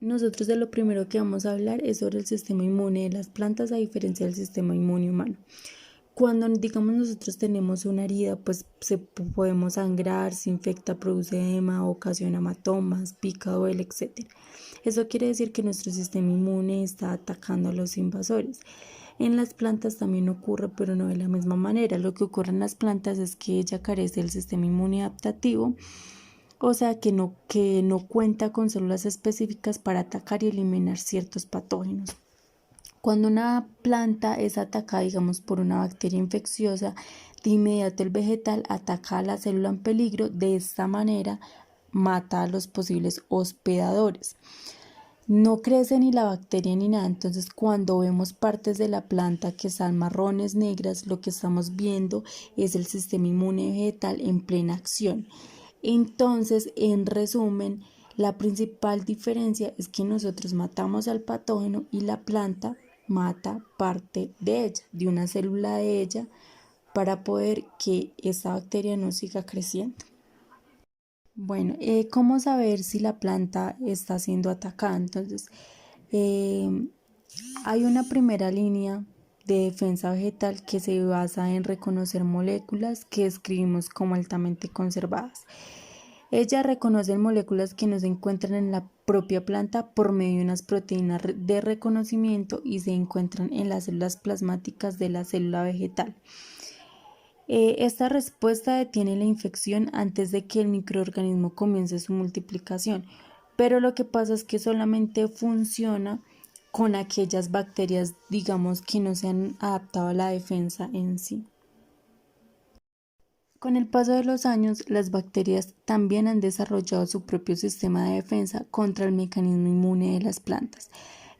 Nosotros de lo primero que vamos a hablar es sobre el sistema inmune de las plantas a diferencia del sistema inmune humano. Cuando digamos nosotros tenemos una herida, pues podemos sangrar, se infecta, produce edema, ocasiona hematomas, pica, duele, etc. Eso quiere decir que nuestro sistema inmune está atacando a los invasores. En las plantas también ocurre, pero no de la misma manera. Lo que ocurre en las plantas es que ella carece del sistema inmune adaptativo, o sea que no cuenta con células específicas para atacar y eliminar ciertos patógenos. Cuando una planta es atacada, digamos, por una bacteria infecciosa, de inmediato el vegetal ataca a la célula en peligro. De esta manera mata a los posibles hospedadores. No crece ni la bacteria ni nada, entonces cuando vemos partes de la planta que están marrones, negras, lo que estamos viendo es el sistema inmune vegetal en plena acción. Entonces, en resumen, la principal diferencia es que nosotros matamos al patógeno y la planta mata parte de ella, de una célula de ella, para poder que esta bacteria no siga creciendo. Bueno, ¿cómo saber si la planta está siendo atacada? Entonces, hay una primera línea de defensa vegetal que se basa en reconocer moléculas que describimos como altamente conservadas. Ella reconoce moléculas que no se encuentran en la propia planta por medio de unas proteínas de reconocimiento y se encuentran en las células plasmáticas de la célula vegetal. Esta respuesta detiene la infección antes de que el microorganismo comience su multiplicación, pero lo que pasa es que solamente funciona con aquellas bacterias, digamos, que no se han adaptado a la defensa en sí. Con el paso de los años, las bacterias también han desarrollado su propio sistema de defensa contra el mecanismo inmune de las plantas.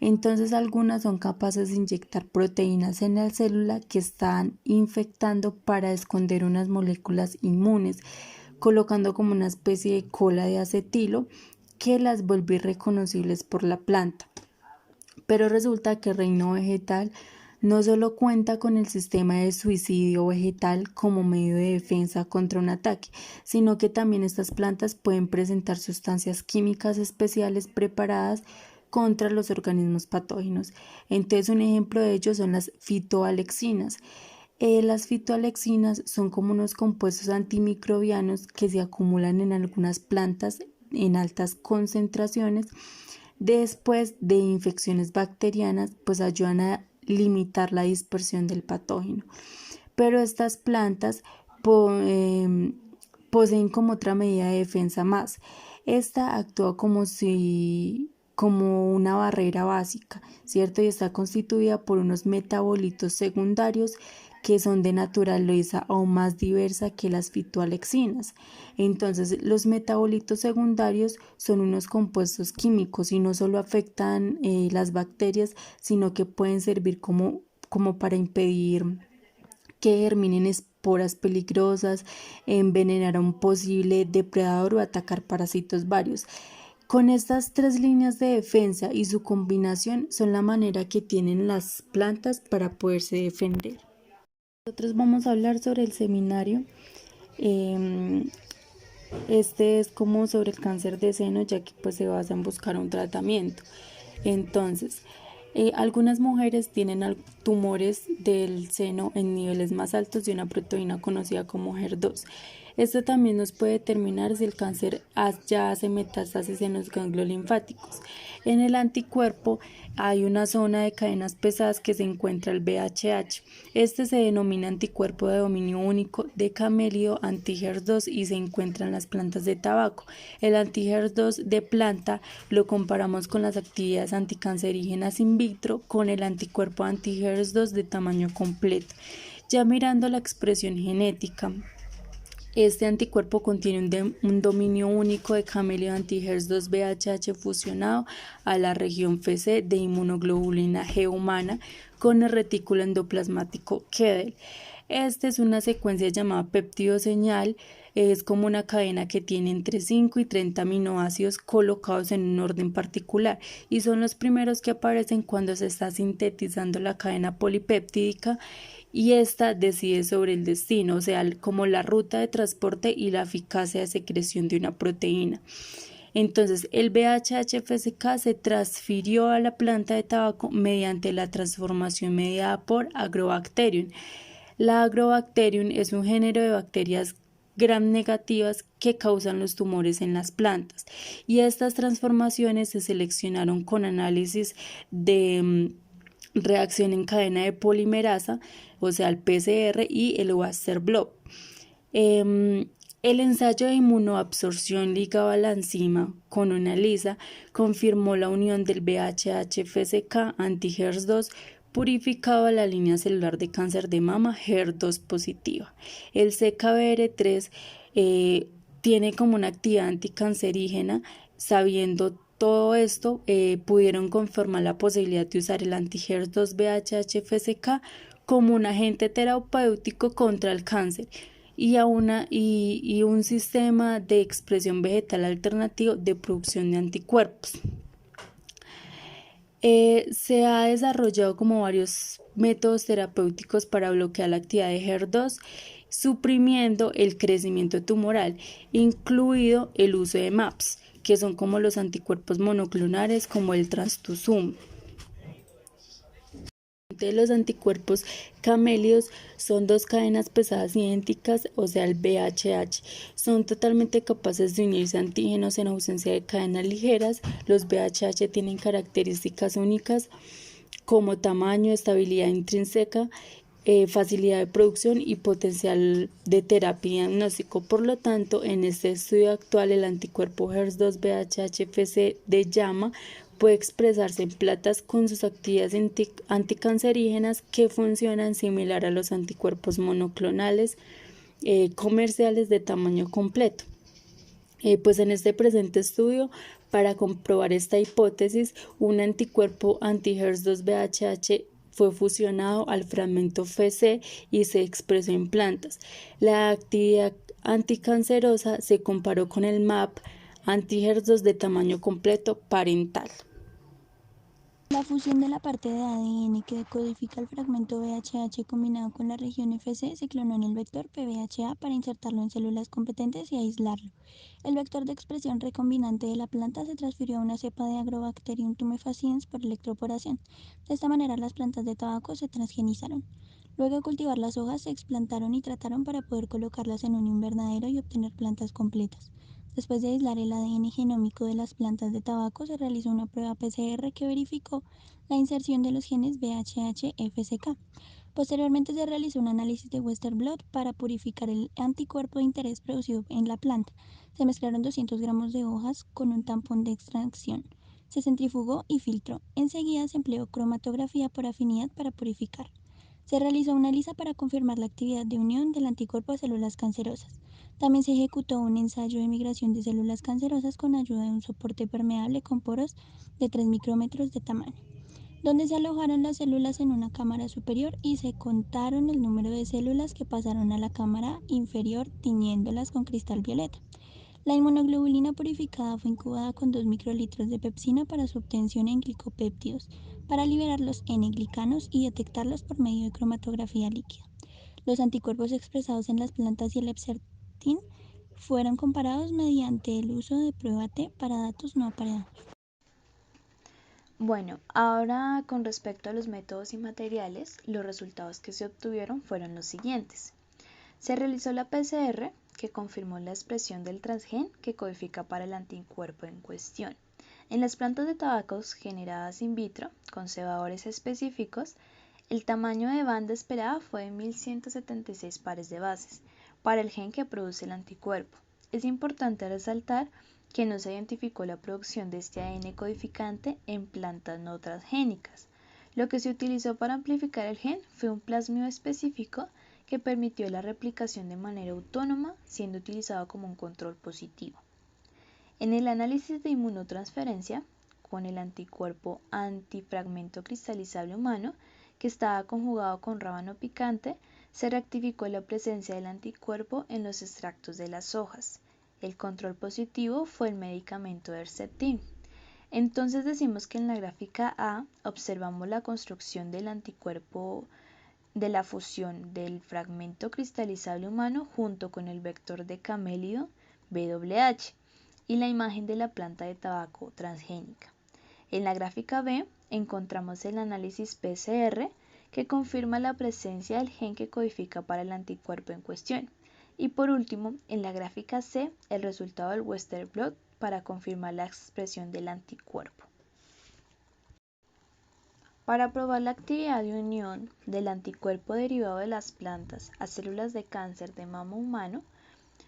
Entonces, algunas son capaces de inyectar proteínas en la célula que están infectando para esconder unas moléculas inmunes, colocando como una especie de cola de acetilo que las vuelve irreconocibles por la planta. Pero resulta que el reino vegetal no solo cuenta con el sistema de suicidio vegetal como medio de defensa contra un ataque, sino que también estas plantas pueden presentar sustancias químicas especiales preparadas contra los organismos patógenos. Entonces, un ejemplo de ello son las fitoalexinas. Las fitoalexinas son como unos compuestos antimicrobianos que se acumulan en algunas plantas en altas concentraciones después de infecciones bacterianas, pues ayudan a limitar la dispersión del patógeno. Pero estas plantas poseen como otra medida de defensa más. Esta actúa como una barrera básica, ¿cierto? Y está constituida por unos metabolitos secundarios que son de naturaleza aún más diversa que las fitoalexinas. Entonces, los metabolitos secundarios son unos compuestos químicos y no solo afectan las bacterias, sino que pueden servir como para impedir que germinen esporas peligrosas, envenenar a un posible depredador o atacar parásitos varios. Con estas tres líneas de defensa y su combinación son la manera que tienen las plantas para poderse defender. Nosotros vamos a hablar sobre el seminario. Este es como sobre el cáncer de seno, ya que pues se basa en buscar un tratamiento. Entonces, algunas mujeres tienen tumores del seno en niveles más altos de una proteína conocida como HER2. Esto también nos puede determinar si el cáncer ya hace metástasis en los ganglios linfáticos. En el anticuerpo hay una zona de cadenas pesadas que se encuentra el VHH. Este se denomina anticuerpo de dominio único de camelio anti-HER2 y se encuentra en las plantas de tabaco. El anti-HER2 de planta lo comparamos con las actividades anticancerígenas in vitro con el anticuerpo anti-HER2 de tamaño completo. Ya mirando la expresión genética, este anticuerpo contiene un dominio único de camelio anti-HER2 VHH fusionado a la región Fc de inmunoglobulina G humana con el retículo endoplasmático Kedel. Esta es una secuencia llamada péptido señal. Es como una cadena que tiene entre 5 y 30 aminoácidos colocados en un orden particular y son los primeros que aparecen cuando se está sintetizando la cadena polipeptídica y esta decide sobre el destino, o sea, como la ruta de transporte y la eficacia de secreción de una proteína. Entonces, el VHH-FSK se transfirió a la planta de tabaco mediante la transformación mediada por Agrobacterium. La Agrobacterium es un género de bacterias gram negativas que causan los tumores en las plantas, y estas transformaciones se seleccionaron con análisis de reacción en cadena de polimerasa, o sea, el PCR y el Western blot. El ensayo de inmunoabsorción ligado a la enzima con una lisa confirmó la unión del VHH-FSK anti-HER2 purificado a la línea celular de cáncer de mama HER2 positiva. El CKBR3 tiene como una actividad anticancerígena. Sabiendo todo esto, pudieron confirmar la posibilidad de usar el anti-HER2 VHH-FSK como un agente terapéutico contra el cáncer y un sistema de expresión vegetal alternativo de producción de anticuerpos. Se ha desarrollado como varios métodos terapéuticos para bloquear la actividad de HER2, suprimiendo el crecimiento tumoral, incluido el uso de MAPS, que son como los anticuerpos monoclonales como el trastuzumab. De los anticuerpos camélidos son dos cadenas pesadas idénticas, o sea, el VHH. Son totalmente capaces de unirse a antígenos en ausencia de cadenas ligeras. Los VHH tienen características únicas como tamaño, estabilidad intrínseca, facilidad de producción y potencial de terapia y diagnóstico. Por lo tanto, en este estudio actual, el anticuerpo HER2 VHH-FC de llama puede expresarse en plantas con sus actividades anticancerígenas que funcionan similar a los anticuerpos monoclonales comerciales de tamaño completo. Pues en este presente estudio, para comprobar esta hipótesis, un anticuerpo anti-HER2 VHH fue fusionado al fragmento FC y se expresó en plantas. La actividad anticancerosa se comparó con el MAP anti-HER2 de tamaño completo parental. La fusión de la parte de ADN que decodifica el fragmento VHH combinado con la región FC se clonó en el vector PBHA para insertarlo en células competentes y aislarlo. El vector de expresión recombinante de la planta se transfirió a una cepa de Agrobacterium tumefaciens por electroporación. De esta manera las plantas de tabaco se transgenizaron. Luego de cultivar las hojas se explantaron y trataron para poder colocarlas en un invernadero y obtener plantas completas. Después de aislar el ADN genómico de las plantas de tabaco, se realizó una prueba PCR que verificó la inserción de los genes VHH-FSK. Posteriormente se realizó un análisis de Western blot para purificar el anticuerpo de interés producido en la planta. Se mezclaron 200 gramos de hojas con un tampón de extracción. Se centrifugó y filtró. Enseguida se empleó cromatografía por afinidad para purificar. Se realizó una lisa para confirmar la actividad de unión del anticuerpo a células cancerosas. También se ejecutó un ensayo de migración de células cancerosas con ayuda de un soporte permeable con poros de 3 micrómetros de tamaño, donde se alojaron las células en una cámara superior y se contaron el número de células que pasaron a la cámara inferior tiñéndolas con cristal violeta. La inmunoglobulina purificada fue incubada con 2 microlitros de pepsina para su obtención en glicopéptidos, para liberar los N-glicanos y detectarlos por medio de cromatografía líquida. Los anticuerpos expresados en las plantas y el Epsertin fueron comparados mediante el uso de prueba T para datos no apareados. Bueno, ahora con respecto a los métodos y materiales, los resultados que se obtuvieron fueron los siguientes. Se realizó la PCR, que confirmó la expresión del transgen que codifica para el anticuerpo en cuestión. En las plantas de tabacos generadas in vitro, con cebadores específicos, el tamaño de banda esperada fue de 1176 pares de bases para el gen que produce el anticuerpo. Es importante resaltar que no se identificó la producción de este ADN codificante en plantas no transgénicas. Lo que se utilizó para amplificar el gen fue un plásmido específico que permitió la replicación de manera autónoma, siendo utilizado como un control positivo. En el análisis de inmunotransferencia, con el anticuerpo antifragmento cristalizable humano, que estaba conjugado con rábano picante, se rectificó la presencia del anticuerpo en los extractos de las hojas. El control positivo fue el medicamento Herceptin. Entonces decimos que en la gráfica A observamos la construcción del anticuerpo de la fusión del fragmento cristalizable humano junto con el vector de camélido BWH. y la imagen de la planta de tabaco transgénica. En la gráfica B encontramos el análisis PCR que confirma la presencia del gen que codifica para el anticuerpo en cuestión. Y por último, en la gráfica C, el resultado del Western blot para confirmar la expresión del anticuerpo. Para probar la actividad de unión del anticuerpo derivado de las plantas a células de cáncer de mama humano,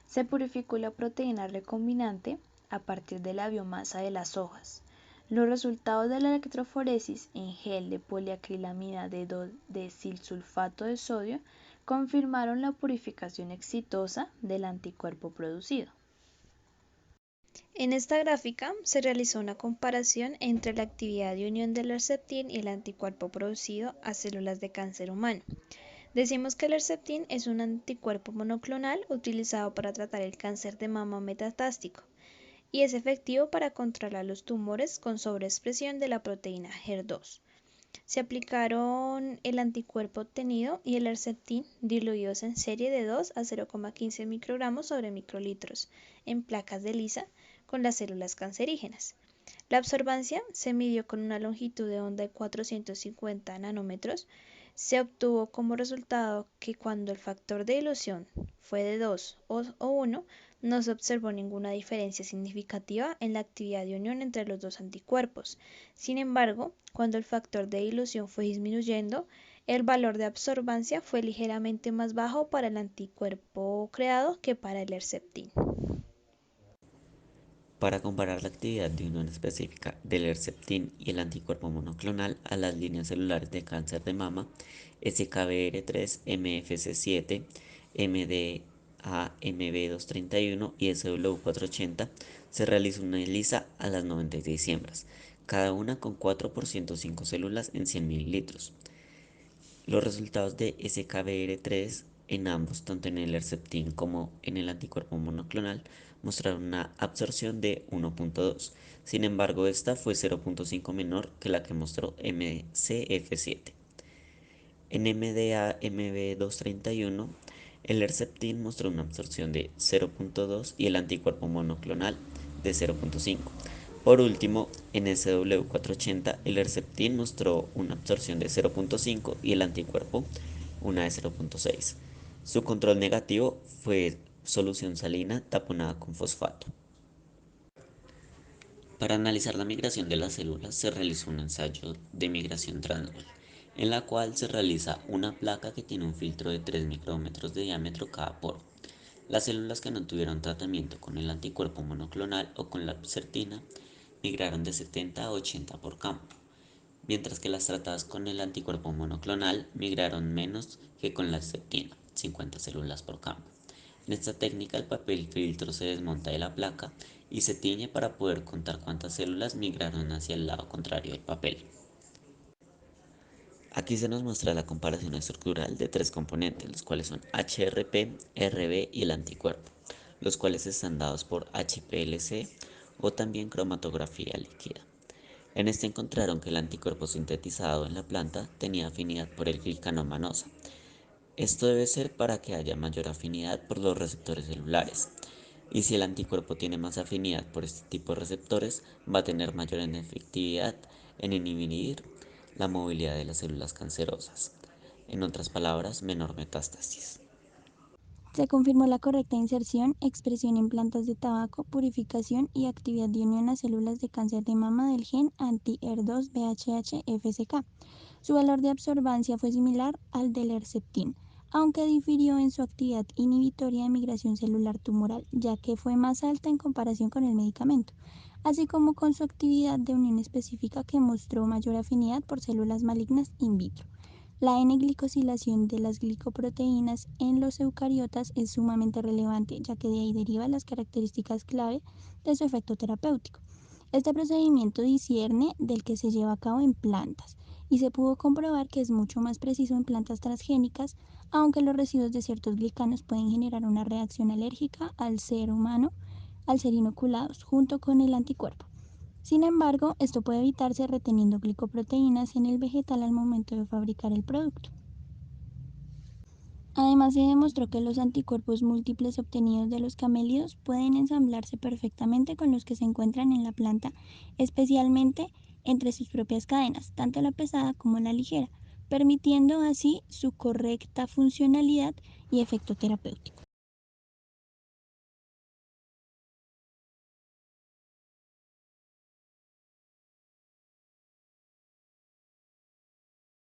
se purificó la proteína recombinante a partir de la biomasa de las hojas. Los resultados de la electroforesis en gel de poliacrilamida de 2-desilsulfato de sodio confirmaron la purificación exitosa del anticuerpo producido. En esta gráfica se realizó una comparación entre la actividad de unión del Herceptin y el anticuerpo producido a células de cáncer humano. Decimos que el Herceptin es un anticuerpo monoclonal utilizado para tratar el cáncer de mama metastásico y es efectivo para controlar los tumores con sobreexpresión de la proteína HER2. Se aplicaron el anticuerpo obtenido y el Herceptin diluidos en serie de 2 a 0,15 microgramos sobre microlitros en placas de lisa con las células cancerígenas. La absorbancia se midió con una longitud de onda de 450 nanómetros. Se obtuvo como resultado que cuando el factor de dilución fue de 2 o 1, no se observó ninguna diferencia significativa en la actividad de unión entre los dos anticuerpos. Sin embargo, cuando el factor de dilución fue disminuyendo, el valor de absorbancia fue ligeramente más bajo para el anticuerpo creado que para el Herceptin. Para comparar la actividad de unión específica del Herceptin y el anticuerpo monoclonal a las líneas celulares de cáncer de mama, SKBR3, MFC7, MDA-MB231 y SW480, se realizó una ELISA a las 96 hembras, cada una con 4 por 105 células en 100 mililitros. Los resultados de SKBR3 en ambos, tanto en el Herceptin como en el anticuerpo monoclonal, mostraron una absorción de 1.2. Sin embargo, esta fue 0.5 menor que la que mostró MCF7. En MDA-MB231, el Herceptin mostró una absorción de 0.2 y el anticuerpo monoclonal de 0.5. Por último, en SW480, el Herceptin mostró una absorción de 0.5 y el anticuerpo una de 0.6. Su control negativo fue solución salina taponada con fosfato. Para analizar la migración de las células se realizó un ensayo de migración transmol, en la cual se realiza una placa que tiene un filtro de 3 micrómetros de diámetro cada poro. Las células que no tuvieron tratamiento con el anticuerpo monoclonal o con la Herceptina migraron de 70 a 80 por campo, mientras que las tratadas con el anticuerpo monoclonal migraron menos que con la Herceptina, 50 células por campo. En esta técnica el papel filtro se desmonta de la placa y se tiñe para poder contar cuántas células migraron hacia el lado contrario del papel. Aquí se nos muestra la comparación estructural de tres componentes, los cuales son HRP, RB y el anticuerpo, los cuales están dados por HPLC o también cromatografía líquida. En este encontraron que el anticuerpo sintetizado en la planta tenía afinidad por el glicano manosa. Esto debe ser para que haya mayor afinidad por los receptores celulares. Y si el anticuerpo tiene más afinidad por este tipo de receptores, va a tener mayor efectividad en inhibir la movilidad de las células cancerosas. En otras palabras, menor metástasis. Se confirmó la correcta inserción, expresión en plantas de tabaco, purificación y actividad de unión a células de cáncer de mama del gen anti-HER2-VHH-FSK. Su valor de absorbancia fue similar al del Herceptin, aunque difirió en su actividad inhibitoria de migración celular tumoral, ya que fue más alta en comparación con el medicamento, así como con su actividad de unión específica que mostró mayor afinidad por células malignas in vitro. La N-glicosilación de las glicoproteínas en los eucariotas es sumamente relevante, ya que de ahí derivan las características clave de su efecto terapéutico. Este procedimiento discierne del que se lleva a cabo en plantas y se pudo comprobar que es mucho más preciso en plantas transgénicas, aunque los residuos de ciertos glicanos pueden generar una reacción alérgica al ser humano al ser inoculados junto con el anticuerpo. Sin embargo, esto puede evitarse reteniendo glicoproteínas en el vegetal al momento de fabricar el producto. Además, se demostró que los anticuerpos múltiples obtenidos de los camélidos pueden ensamblarse perfectamente con los que se encuentran en la planta, especialmente entre sus propias cadenas, tanto la pesada como la ligera, permitiendo así su correcta funcionalidad y efecto terapéutico.